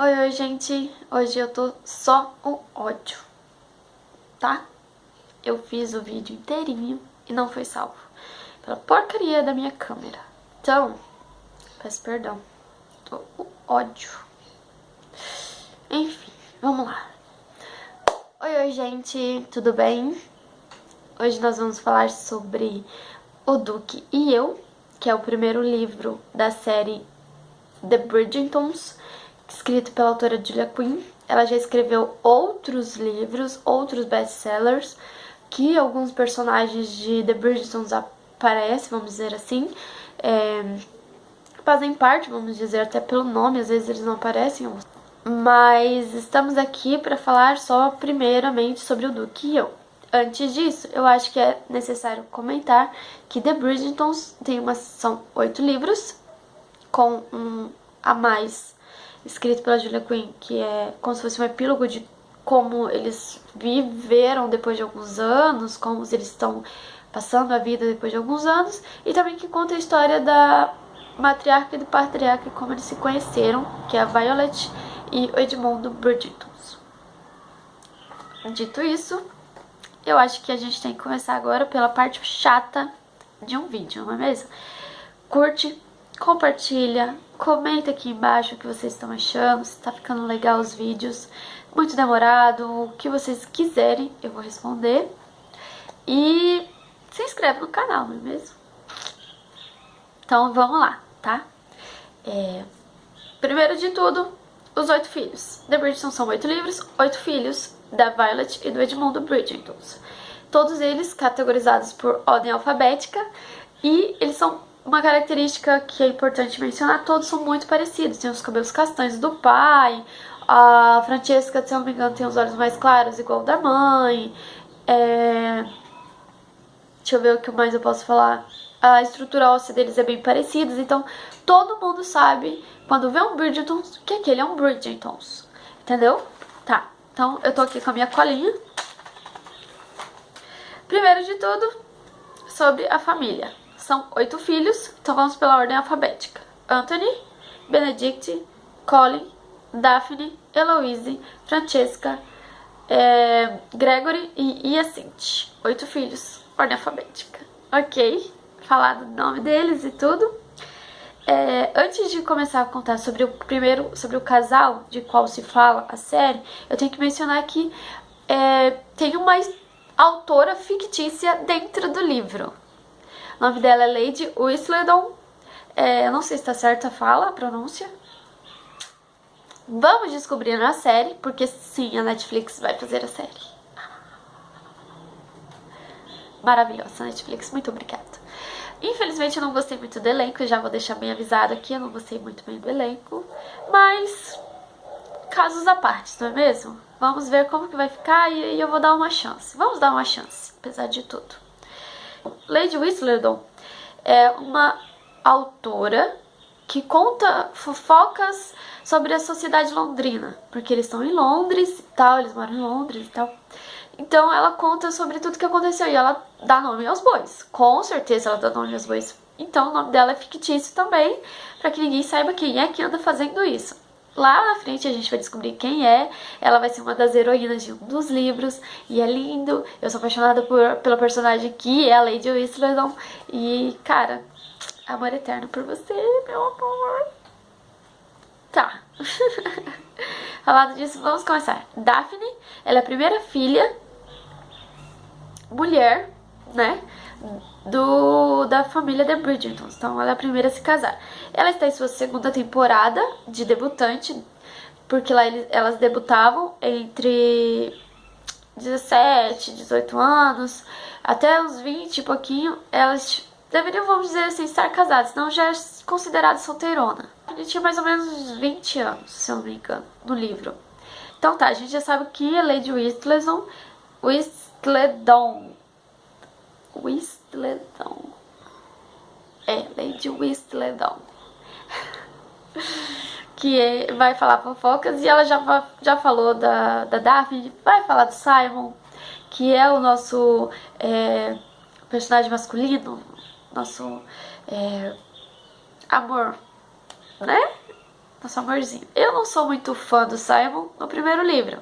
Oi, gente. Hoje eu tô só um ódio, tá? Eu fiz o vídeo inteirinho e não foi salvo pela porcaria da minha câmera. Então, peço perdão. Tô com ódio. Enfim, vamos lá. Oi, gente. Tudo bem? Hoje nós vamos falar sobre O Duque e Eu, que é o primeiro livro da série The Bridgertons, escrito pela autora Julia Quinn. Ela já escreveu outros livros, outros best-sellers, que alguns personagens de The Bridgertons aparecem, vamos dizer assim, fazem parte, vamos dizer, até pelo nome, às vezes eles não aparecem, mas estamos aqui para falar só primeiramente sobre O Duque e Eu. Antes disso, eu acho que é necessário comentar que The Bridgertons são 8 livros, com um a mais escrito pela Julia Quinn, que é como se fosse um epílogo de como eles viveram depois de alguns anos, como eles estão passando a vida depois de alguns anos, e também que conta a história da matriarca e do patriarca, como eles se conheceram, que é a Violet e o Edmundo Bridgertons. Dito isso, eu acho que a gente tem que começar agora pela parte chata de um vídeo, não é mesmo? Curte, compartilha, comenta aqui embaixo o que vocês estão achando, se tá ficando legal os vídeos, muito demorado, o que vocês quiserem, eu vou responder. E se inscreve no canal, não é mesmo? Então vamos lá, tá? Primeiro de tudo, os 8 filhos. The Bridgertons são 8 livros, 8 filhos da Violet e do Edmundo Bridgertons. Todos eles categorizados por ordem alfabética, e eles são uma característica que é importante mencionar, todos são muito parecidos. Tem os cabelos castanhos do pai, a Francesca, se eu não me engano, tem os olhos mais claros, igual o da mãe. Deixa eu ver o que mais eu posso falar. A estrutura óssea deles é bem parecida, então todo mundo sabe, quando vê um Bridgertons, que aquele é um Bridgertons. Entendeu? Tá, então eu tô aqui com a minha colinha. Primeiro de tudo, sobre a família. São 8 filhos, então vamos pela ordem alfabética. Anthony, Benedict, Colin, Daphne, Eloise, Francesca, Gregory e Hyacinthe. 8 filhos, ordem alfabética. Ok, falado o nome deles e tudo. Antes de começar a contar sobre o casal de qual se fala a série, eu tenho que mencionar que tem uma autora fictícia dentro do livro. O nome dela é Lady Whistledown. Eu não sei se tá certa a pronúncia. Vamos descobrir na série, porque sim, a Netflix vai fazer a série. Maravilhosa, Netflix, muito obrigada. Infelizmente eu não gostei muito do elenco, eu já vou deixar bem avisado aqui, eu não gostei muito bem do elenco. Mas, casos à parte, não é mesmo? Vamos ver como que vai ficar e eu vou dar uma chance. Vamos dar uma chance, apesar de tudo. Lady Whistledown é uma autora que conta fofocas sobre a sociedade londrina, porque eles estão em Londres e tal, eles moram em Londres e tal. Então ela conta sobre tudo que aconteceu e ela dá nome aos bois. Com certeza ela dá nome aos bois. Então o nome dela é fictício também, para que ninguém saiba quem é que anda fazendo isso. Lá na frente a gente vai descobrir quem é. Ela vai ser uma das heroínas de um dos livros. E é lindo. Eu sou apaixonada pela personagem que é a Lady Whistledown. E, cara, amor eterno por você, meu amor. Tá. Falando disso, vamos começar. Daphne, ela é a primeira filha mulher, né, da família The Bridgertons. Então ela é a primeira a se casar. Ela está em sua segunda temporada de debutante, porque lá elas debutavam entre 17, 18 anos, até uns 20 e pouquinho, elas deveriam, vamos dizer assim, estar casadas, senão já é considerada solteirona. A gente tinha mais ou menos 20 anos, se eu não me engano, no livro. Então tá, a gente já sabe que a Lady Whistledown, Lady Whistledown, que vai falar fofocas, e ela já falou da Daphne, vai falar do Simon, que é o nosso personagem masculino, nosso amor, né? nosso amorzinho. Eu não sou muito fã do Simon no primeiro livro.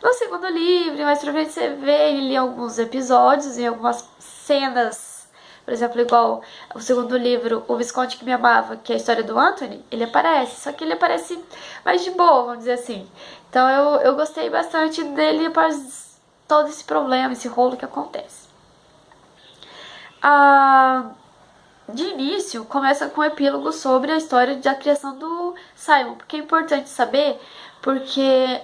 No segundo livro, mais pra frente, você vê ele em alguns episódios, em algumas cenas. Por exemplo, igual o segundo livro, O Visconde que Me Amava, que é a história do Anthony, ele aparece, só que ele aparece mais de boa, vamos dizer assim. Então eu gostei bastante dele após todo esse problema, esse rolo que acontece. De início, começa com um epílogo sobre a história da criação do Simon, porque é importante saber, porque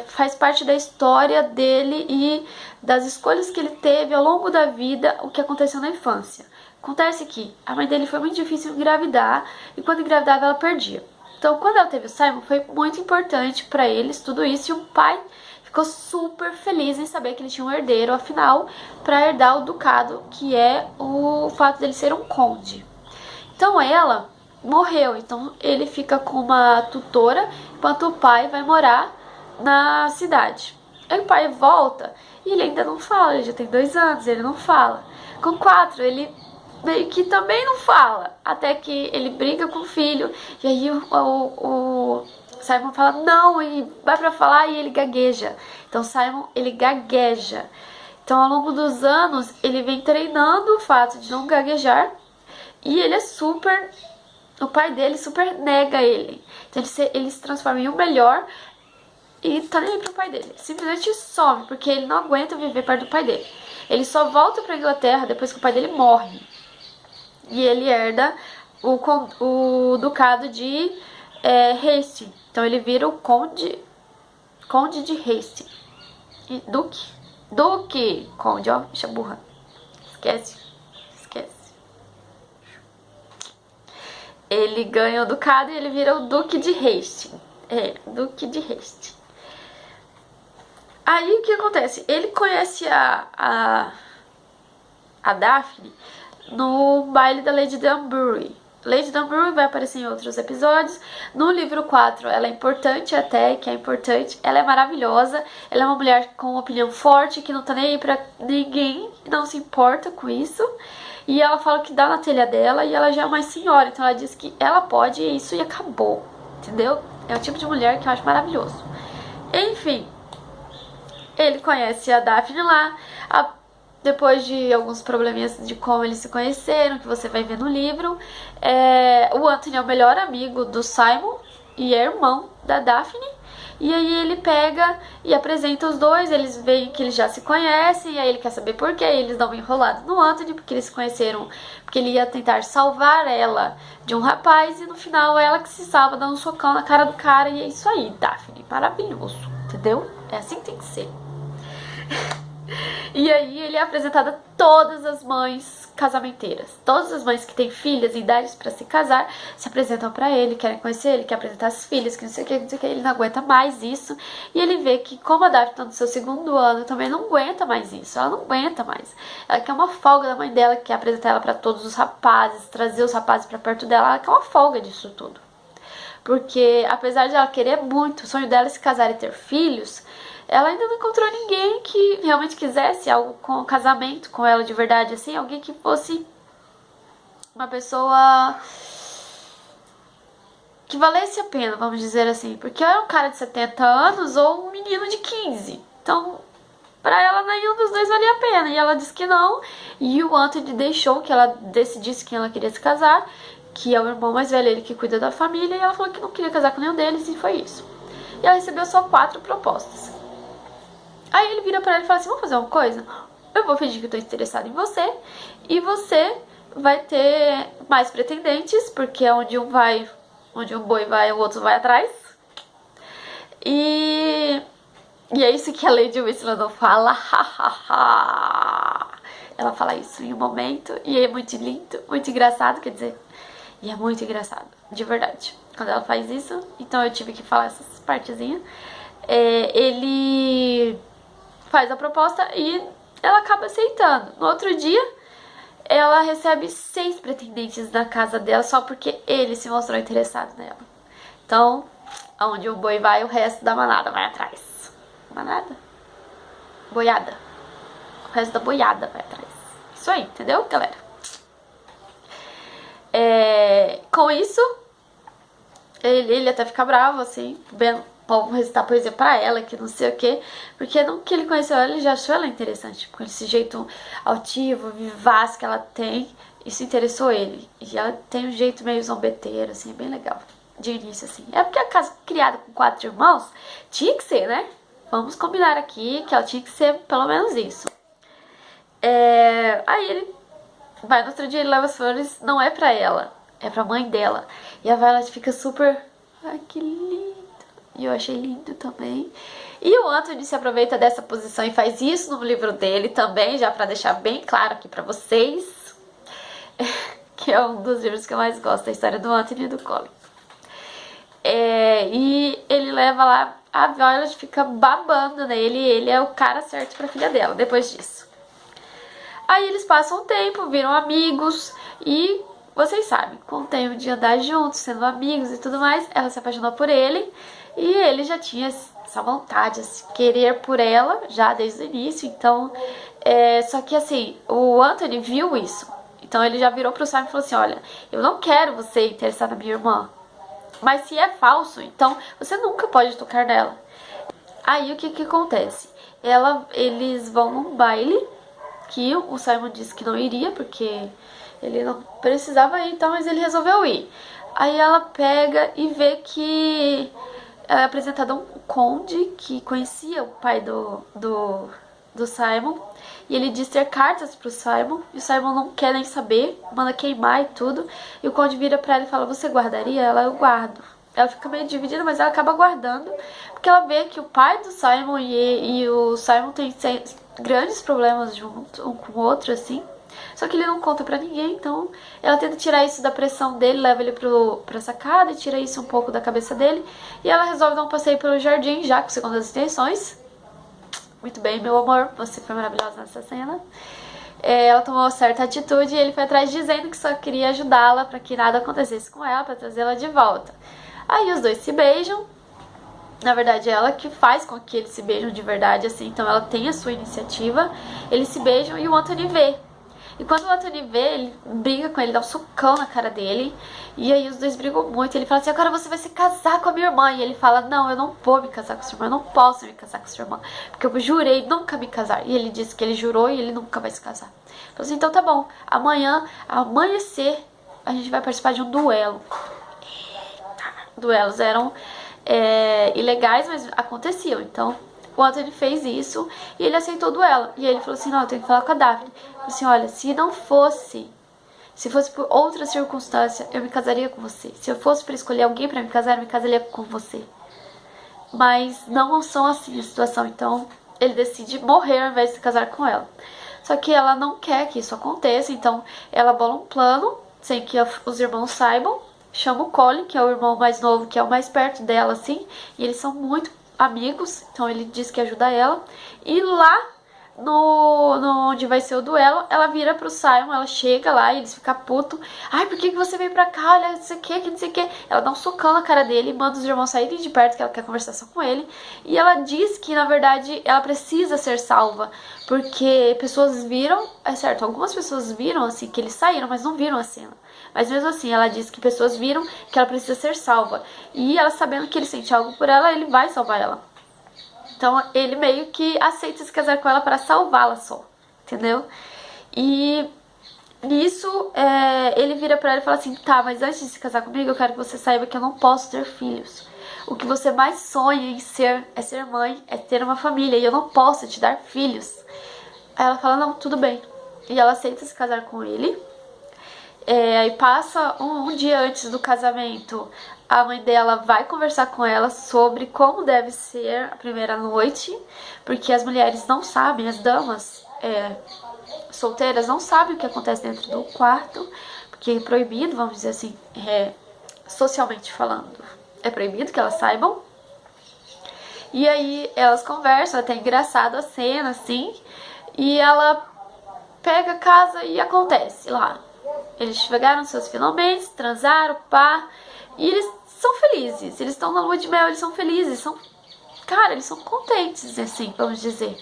faz parte da história dele e das escolhas que ele teve ao longo da vida, o que aconteceu na infância. Acontece que a mãe dele foi muito difícil engravidar, e quando engravidava ela perdia. Então, quando ela teve o Simon, foi muito importante para eles tudo isso, e o pai ficou super feliz em saber que ele tinha um herdeiro, afinal, para herdar o ducado, que é o fato dele ser um conde. Então ela morreu, então ele fica com uma tutora, enquanto o pai vai morar na cidade. Aí o pai volta e ele ainda não fala, ele já tem 2 anos, ele não fala. Com 4, ele meio que também não fala, até que ele briga com o filho, e aí o Simon fala não, e vai pra falar e ele gagueja. Então Simon, ele gagueja. Então ao longo dos anos, ele vem treinando o fato de não gaguejar, e ele é super... O pai dele super nega ele. Então ele se transforma em um melhor e tá nem aí pro pai dele. Simplesmente some, porque ele não aguenta viver perto do pai dele. Ele só volta pra Inglaterra depois que o pai dele morre. E ele herda o ducado de Hastings. Então ele vira o conde de Hastings. E Duque. Conde, ó, bicha burra. Esquece. Ele ganha o ducado e ele vira o Duque de Hastings. Duque de Hastings. Aí o que acontece? Ele conhece a Daphne no baile da Lady Danbury. Lady Danbury vai aparecer em outros episódios. No livro 4 ela é importante até, que é importante. Ela é maravilhosa. Ela é uma mulher com uma opinião forte, que não tá nem aí pra ninguém, não se importa com isso. E ela fala que dá na telha dela, e ela já é uma senhora, então ela diz que ela pode isso e acabou, entendeu? É o tipo de mulher que eu acho maravilhoso. Enfim, ele conhece a Daphne lá, depois de alguns probleminhas de como eles se conheceram, que você vai ver no livro. O Anthony é o melhor amigo do Simon e é irmão da Daphne. E aí ele pega e apresenta os dois, eles veem que eles já se conhecem, e aí ele quer saber por quê, eles dão uma enrolada no Anthony, porque eles se conheceram, porque ele ia tentar salvar ela de um rapaz, e no final ela que se salva, dando um socão na cara do cara, e é isso aí, Daphne, maravilhoso, entendeu? É assim que tem que ser. E aí ele é apresentado a todas as mães casamenteiras. Todas as mães que têm filhas e idades para se casar se apresentam para ele, querem conhecer ele, quer apresentar as filhas, que não sei o que, não sei o que. Ele não aguenta mais isso. E ele vê que, como a Daphne tá no seu 2º ano, também não aguenta mais isso. Ela não aguenta mais. Ela quer uma folga da mãe dela, quer apresentar ela para todos os rapazes, trazer os rapazes para perto dela. Ela quer uma folga disso tudo. Porque, apesar de ela querer muito, o sonho dela é se casar e ter filhos, ela ainda não encontrou ninguém que realmente quisesse algo com o casamento com ela de verdade, assim, alguém que fosse uma pessoa que valesse a pena, vamos dizer assim, porque era um cara de 70 anos ou um menino de 15, então pra ela nenhum dos dois valia a pena, e ela disse que não, e o Anthony deixou que ela decidisse quem ela queria se casar, que é o irmão mais velho, ele que cuida da família, e ela falou que não queria casar com nenhum deles, e foi isso. E ela recebeu só 4 propostas. Aí ele vira pra ela e fala assim, vamos fazer uma coisa? Eu vou fingir que eu tô interessada em você, e você vai ter mais pretendentes, porque onde um boi vai, o outro vai atrás. E é isso que a Lady Whistledown fala, ela fala isso em um momento, e é muito lindo, muito engraçado, quer dizer, e é muito engraçado, de verdade, quando ela faz isso. Então eu tive que falar essas partezinhas. Ele faz a proposta e ela acaba aceitando. No outro dia, ela recebe 6 pretendentes na casa dela só porque ele se mostrou interessado nela. Então, aonde o boi vai, o resto da manada vai atrás. Manada? Boiada. O resto da boiada vai atrás. Isso aí, entendeu, galera? Com isso, Ele até fica bravo, assim, vendo o povo recitar poesia pra ela, que não sei o quê. Porque não que ele conheceu ela, ele já achou ela interessante. Com esse jeito altivo, vivaz que ela tem, isso interessou ele. E ela tem um jeito meio zombeteiro, assim, bem legal. De início, assim. É porque a casa criada com 4 irmãos tinha que ser, né? Vamos combinar aqui que ela tinha que ser pelo menos isso. Aí ele vai no outro dia, ele leva as flores, não é pra ela, é pra mãe dela. E a Violet fica super... Ai, que lindo. E eu achei lindo também. E o Anthony se aproveita dessa posição e faz isso no livro dele também, já pra deixar bem claro aqui pra vocês. Que é um dos livros que eu mais gosto, a história do Anthony e do Colin. E ele leva lá, a Violet fica babando nele, e ele é o cara certo pra filha dela, depois disso. Aí eles passam um tempo, viram amigos e vocês sabem, com o tempo de andar juntos, sendo amigos e tudo mais, ela se apaixonou por ele e ele já tinha essa vontade, esse querer por ela já desde o início. Então, só que assim, o Anthony viu isso, então ele já virou pro Simon e falou assim: olha, eu não quero você interessar na minha irmã, mas se é falso, então você nunca pode tocar nela. Aí o que acontece? Eles vão num baile que o Simon disse que não iria, porque ele não precisava ir, então, mas ele resolveu ir. Aí ela pega e vê que é apresentado um conde que conhecia o pai do Simon, e ele diz ter cartas pro Simon, e o Simon não quer nem saber, manda queimar e tudo, e o conde vira pra ela e fala: você guardaria? Ela: eu guardo. Ela fica meio dividida, mas ela acaba guardando, porque ela vê que o pai do Simon e o Simon tem grandes problemas junto, um com o outro, assim. Só que ele não conta pra ninguém, então ela tenta tirar isso da pressão dele, leva ele pra sacada e tira isso um pouco da cabeça dele. E ela resolve dar um passeio pelo jardim, já com segundas intenções. Muito bem, meu amor, você foi maravilhosa nessa cena. Ela tomou certa atitude e ele foi atrás dizendo que só queria ajudá-la pra que nada acontecesse com ela, pra trazê-la de volta. Aí os dois se beijam. Na verdade, é ela que faz com que eles se beijam de verdade, assim. Então ela tem a sua iniciativa. Eles se beijam e o Anthony vê. E quando o Anthony vê, ele briga com ele, dá um socão na cara dele. E aí os dois brigam muito. Ele fala assim: agora você vai se casar com a minha irmã. E ele fala: não, eu não vou me casar com a sua irmã. Eu não posso me casar com a sua irmã, porque eu jurei nunca me casar. E ele disse que ele jurou e ele nunca vai se casar. Ele falou assim: então tá bom, amanhã, ao amanhecer, a gente vai participar de um duelo. Duelos eram ilegais, mas aconteciam. Então o Anthony fez isso e ele aceitou o duelo. E ele falou assim: não, eu tenho que falar com a Daphne. Ele falou assim: olha, se fosse por outra circunstância, eu me casaria com você. Se eu fosse para escolher alguém para me casar, eu me casaria com você. Mas não são assim a situação. Então ele decide morrer ao invés de se casar com ela. Só que ela não quer que isso aconteça, então ela bola um plano sem que os irmãos saibam. Chama o Colin, que é o irmão mais novo, que é o mais perto dela, assim. E eles são muito amigos, então ele diz que ajuda ela. E lá, no onde vai ser o duelo, ela vira pro Simon, ela chega lá e eles ficam putos. Ai, por que você veio pra cá? Olha, não sei o que, não sei o que. Ela dá um socão na cara dele e manda os irmãos saírem de perto, que ela quer conversar só com ele. E ela diz que, na verdade, ela precisa ser salva, porque pessoas viram, é certo, algumas pessoas viram, assim, que eles saíram, mas não viram a cena. Mas mesmo assim, ela diz que pessoas viram que ela precisa ser salva. E ela, sabendo que ele sente algo por ela, ele vai salvar ela. Então ele meio que aceita se casar com ela para salvá-la só, entendeu? E nisso ele vira pra ela e fala assim: tá, mas antes de se casar comigo, eu quero que você saiba que eu não posso ter filhos. O que você mais sonha em ser é ser mãe, é ter uma família, e eu não posso te dar filhos. Aí ela fala: não, tudo bem. E ela aceita se casar com ele. Aí passa um dia antes do casamento, a mãe dela vai conversar com ela sobre como deve ser a primeira noite, porque as mulheres não sabem, as damas solteiras não sabem o que acontece dentro do quarto, porque é proibido, vamos dizer assim, socialmente falando, é proibido que elas saibam. E aí elas conversam, até engraçado a cena, assim, e ela pega a casa e acontece lá. Eles chegaram seus finalmente, transaram, pá, e eles são felizes. Eles estão na lua de mel, eles são felizes, eles são contentes, assim, vamos dizer.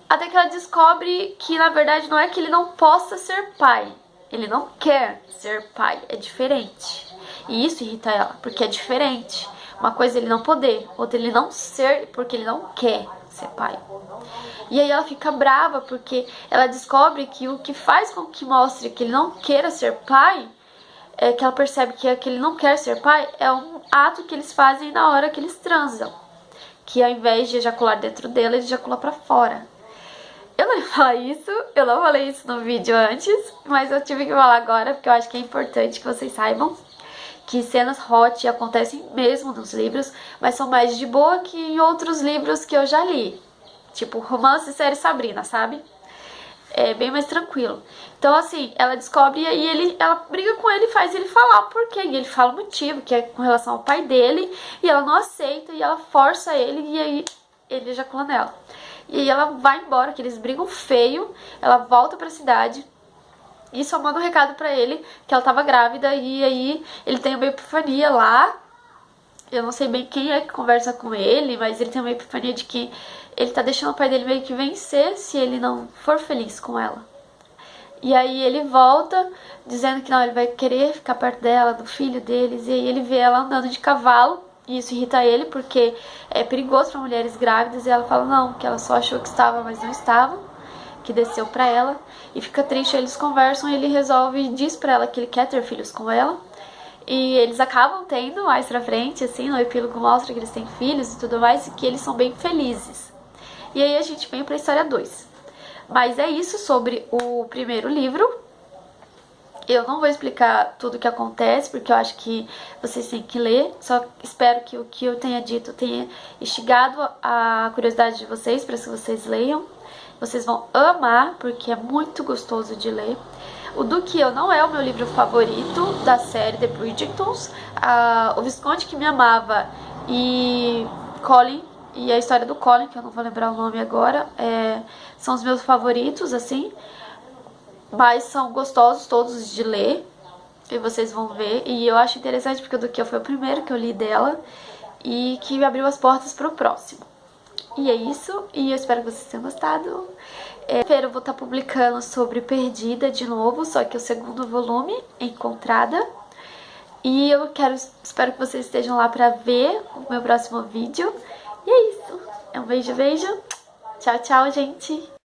Até que ela descobre que, na verdade, não é que ele não possa ser pai. Ele não quer ser pai, é diferente. E isso irrita ela, porque é diferente. Uma coisa é ele não poder, outra ele não ser porque ele não quer ser pai. E aí ela fica brava porque ela descobre que o que faz com que mostre que ele não queira ser pai, é que ela percebe que ele não quer ser pai, é um ato que eles fazem na hora que eles transam. Que ao invés de ejacular dentro dela, ele ejacula pra fora. Eu não ia falar isso, eu não falei isso no vídeo antes, mas eu tive que falar agora porque eu acho que é importante que vocês saibam que cenas hot acontecem mesmo nos livros, mas são mais de boa que em outros livros que eu já li. Tipo, Romance e Série Sabrina, sabe? É bem mais tranquilo. Então, assim, ela descobre e aí ela briga com ele e faz ele falar o porquê. E ele fala o motivo, que é com relação ao pai dele, e ela não aceita, e ela força ele, e aí ele ejacula nela. E aí ela vai embora, que eles brigam feio, ela volta pra cidade, e só manda um recado pra ele que ela tava grávida, e aí ele tem uma epifania lá. Eu não sei bem quem é que conversa com ele, mas ele tem uma epifania de que ele tá deixando o pai dele meio que vencer se ele não for feliz com ela. E aí ele volta dizendo que não, ele vai querer ficar perto dela, do filho deles, e aí ele vê ela andando de cavalo, e isso irrita ele porque é perigoso para mulheres grávidas, e ela fala não, que ela só achou que estava, mas não estava, que desceu pra ela, e fica triste, eles conversam e ele resolve e diz pra ela que ele quer ter filhos com ela. E eles acabam tendo mais pra frente, assim, no epílogo mostra que eles têm filhos e tudo mais, e que eles são bem felizes. E aí a gente vem pra história 2. Mas é isso sobre o primeiro livro. Eu não vou explicar tudo o que acontece, porque eu acho que vocês têm que ler. Só espero que o que eu tenha dito tenha instigado a curiosidade de vocês, para que vocês leiam. Vocês vão amar, porque é muito gostoso de ler. O Duque e Eu não é o meu livro favorito da série The Bridgertons. O Visconde que Me Amava e Colin, e a história do Colin, que eu não vou lembrar o nome agora, são os meus favoritos, assim. Mas são gostosos todos de ler, e vocês vão ver. E eu acho interessante porque o Duque e Eu foi o primeiro que eu li dela, e que me abriu as portas para o próximo. E é isso, e eu espero que vocês tenham gostado. Eu vou estar publicando sobre Perdida de novo, só que o segundo volume, Encontrada. E eu espero que vocês estejam lá pra ver o meu próximo vídeo. E é isso. Um beijo, beijo. Tchau, tchau, gente.